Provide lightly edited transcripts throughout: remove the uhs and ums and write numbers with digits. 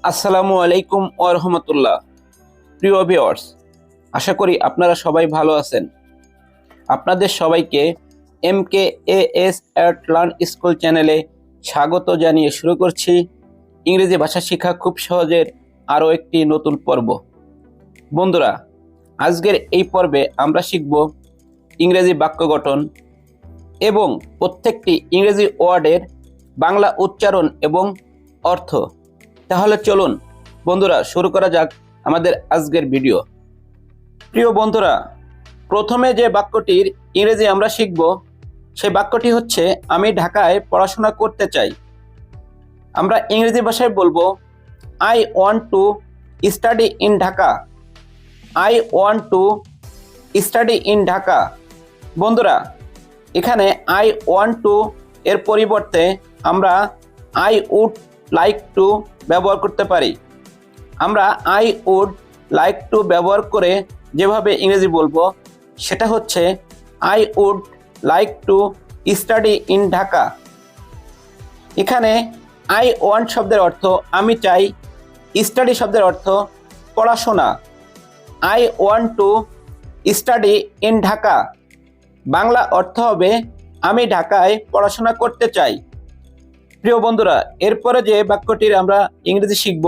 আসসালামু আলাইকুম ওয়া রাহমাতুল্লাহ। প্রিয় ভিউয়ার্স, আশা করি আপনারা সবাই ভালো আছেন। আপনাদের সবাইকে MKAS এট লার্ন স্কুল চ্যানেলে স্বাগত জানিয়ে শুরু করছি ইংরেজি ভাষা শেখা খুব সহজের আরও একটি নতুন পর্ব। বন্ধুরা, আজকের এই পর্বে আমরা শিখব ইংরেজি বাক্য গঠন এবং প্রত্যেকটি ইংরেজি ওয়ার্ডের বাংলা উচ্চারণ এবং অর্থ। তাহলে চলুন বন্ধুরা, শুরু করা যাক আমাদের আজকের ভিডিও। প্রিয় বন্ধুরা, প্রথমে যে বাক্যটির ইংরেজি আমরা শিখব সেই বাক্যটি হচ্ছে আমি ঢাকায় পড়াশোনা করতে চাই। আমরা ইংরেজি ভাষায় বলবো I want two study in Dhaka. I want two study in Dhaka. বন্ধুরা, এখানে আই ওয়ান্ট টু এর পরিবর্তে আমরা আই উড লাইক টু ব্যবহার করতে পারি। আমরা আই উড লাইক টু ব্যবহার করে যেভাবে ইংরেজি বলবো সেটা হচ্ছে I would like to study in Dhaka. এখানে আই ওয়ান্ট শব্দের অর্থ আমি চাই, স্টাডি শব্দের অর্থ পড়াশোনা। I want two study in Dhaka Bangla অর্থ হবে আমি ঢাকায় পড়াশোনা করতে চাই। প্রিয় বন্ধুরা, এরপরে যে বাক্যটির আমরা ইংরেজি শিখব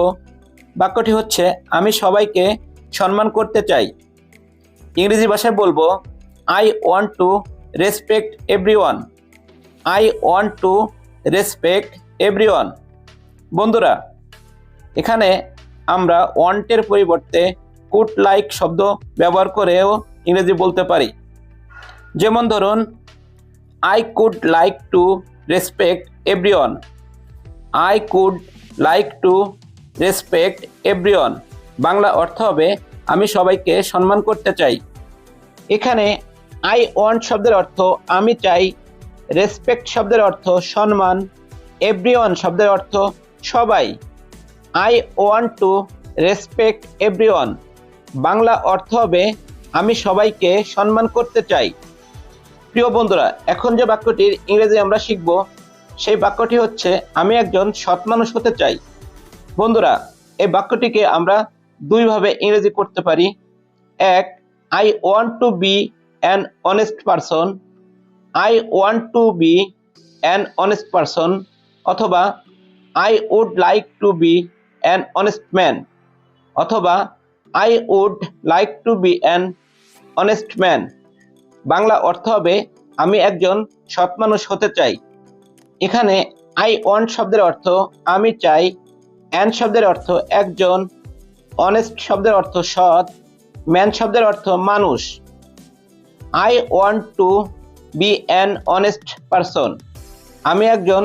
বাক্যটি হচ্ছে আমি সবাইকে সম্মান করতে চাই। ইংরেজি ভাষায় বলবো I want to respect everyone. I want to respect everyone. বন্ধুরা, এখানে আমরা ওয়ান্টের পরিবর্তে কুড লাইক শব্দ ব্যবহার করেও ইংরেজি বলতে পারি। যেমন ধরুন, I could like to respect everyone. I could like to respect everyone Bangla অর্থ হবে আমি সবাইকে সম্মান করতে চাই। এখানে আই ওয়ান্ট শব্দের অর্থ আমি চাই, রেসপেক্ট শব্দের অর্থ সম্মান, এভরিওয়ান শব্দের অর্থ সবাই। I want to respect everyone Bangla অর্থ হবে আমি সবাইকে সম্মান করতে চাই। প্রিয় বন্ধুরা, এখন যে বাক্যটির ইংরেজি আমরা শিখব সেই বাক্যটি হচ্ছে আমি একজন সৎ মানুষ হতে চাই। বন্ধুরা, এই বাক্যটিকে আমরা দুইভাবে ইংরেজি করতে পারি। এক, I want to be an honest person. I want to be an honest person. অথবা I would like to be an honest man. অথবা I would like to be an honest man Bangla অর্থ হবে আমি একজন সৎ মানুষ হতে চাই। এখানে আই ওয়ান্ট শব্দের অর্থ আমি চাই, অ্যান শব্দের অর্থ একজন, অনেস্ট শব্দের অর্থ সৎ, ম্যান শব্দের অর্থ মানুষ। I want to be an honest person আমি একজন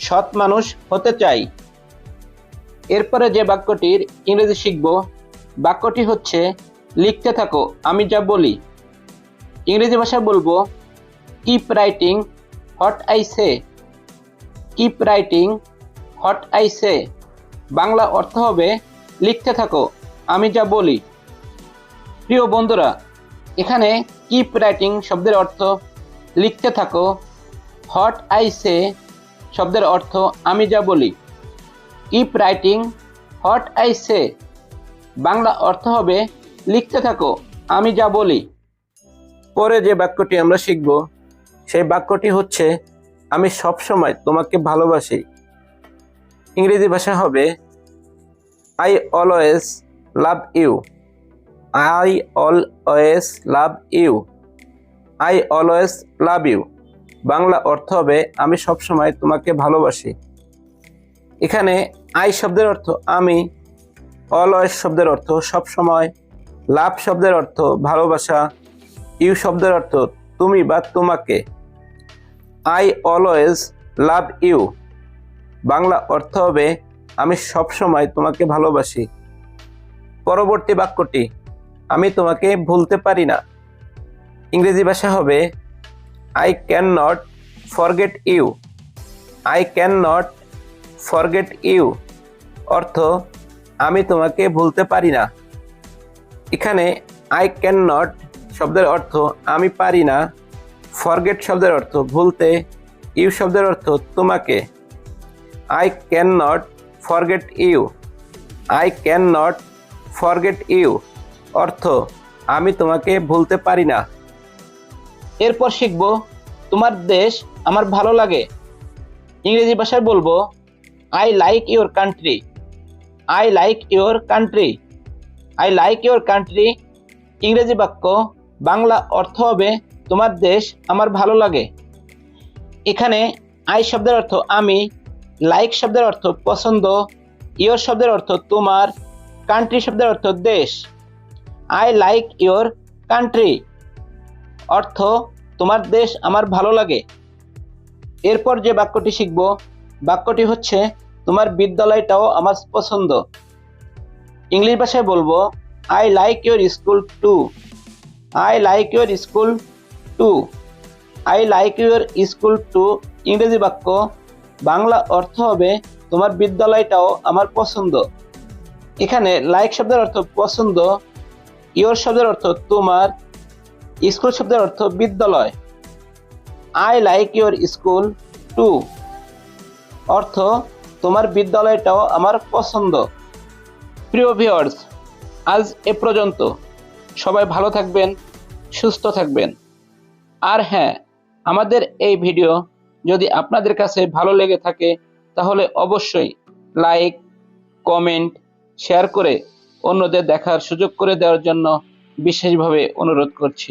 সৎ মানুষ হতে চাই। এরপরে যে বাক্যটির ইংরেজি শিখব বাক্যটি হচ্ছে লিখতে থাকো আমি যা বলি। ইংরেজি ভাষায় বলবো keep writing what I say. Keep writing what I say Bangla অর্থ হবে লিখতে থাকো আমি যা বলি। প্রিয় বন্ধুরা, এখানে কিপ রাইটিং শব্দের অর্থ লিখতে থাকো, হোয়াট আই সে শব্দের অর্থ আমি যা বলি। Keep writing what I say Bangla অর্থ হবে লিখতে থাকো আমি যা বলি। পরে যে বাক্যটি আমরা শিখব সেই বাক্যটি হচ্ছে আমি সবসময় তোমাকে ভালোবাসি। ইংরেজি ভাষা হবে I always love you. I always love you. I always love you Bangla অর্থ হবে আমি সবসময় তোমাকে ভালোবাসি। এখানে আই শব্দের অর্থ আমি, অলওয়েজ শব্দের অর্থ সবসময়, লাভ শব্দের অর্থ ভালোবাসা, ইউ শব্দের অর্থ তুমি বা তোমাকে। I always love you Bangla অর্থ হবে আমি সবসময় তোমাকে ভালোবাসি। পরবর্তী বাক্যটি আমি তোমাকে ভুলতে পারি না। ইংরেজি ভাষা হবে I can not forget you. I can not forget you অর্থ আমি তোমাকে ভুলতে পারি না। এখানে আই ক্যান নট শব্দের অর্থ আমি পারি না, ফরগেট শব্দের অর্থ ভুলতে, ইউ শব্দের অর্থ তোমাকে। I can not forget you I can not forget you, অর্থ আমি তোমাকে ভুলতে পারি না। এরপর শিখব তোমার দেশ আমার ভালো লাগে। ইংরেজি ভাষায় বলবো I like your country. I like your country. I like your country ইংরেজি বাক্য, বাংলা অর্থ হবে তোমার দেশ আমার ভালো লাগে। এখানে আই শব্দের অর্থ আমি, লাইক শব্দের অর্থ পছন্দ, ইয়োর শব্দের অর্থ তোমার, কান্ট্রি শব্দের অর্থ দেশ। আই লাইক ইয়োর কান্ট্রি অর্থ তোমার দেশ আমার ভালো লাগে। এরপর যে বাক্যটি শিখব, বাক্যটি হচ্ছে তোমার বিদ্যালয়টাও আমার পছন্দ। ইংলিশ ভাষায় বলবো I like your school too. I like your school too. I like your school too ইংরেজি বাক্য, বাংলা অর্থ হবে তোমার বিদ্যালয়টাও আমার পছন্দ। এখানে লাইক শব্দের অর্থ পছন্দ, ইয়োর শব্দের অর্থ তোমার, স্কুল শব্দের অর্থ বিদ্যালয়। I like your school too অর্থ তোমার বিদ্যালয়টাও আমার পছন্দ। প্রিয় ভিউয়ার্স, আজ এ পর্যন্ত। সবাই ভালো থাকবেন, সুস্থ থাকবেন। আর হ্যাঁ, আমাদের এই ভিডিও যদি আপনাদের কাছে ভালো লেগে থাকে তাহলে অবশ্যই লাইক, কমেন্ট, শেয়ার করে অন্যদের দেখার সুযোগ করে দেওয়ার জন্য বিশেষভাবে অনুরোধ করছি।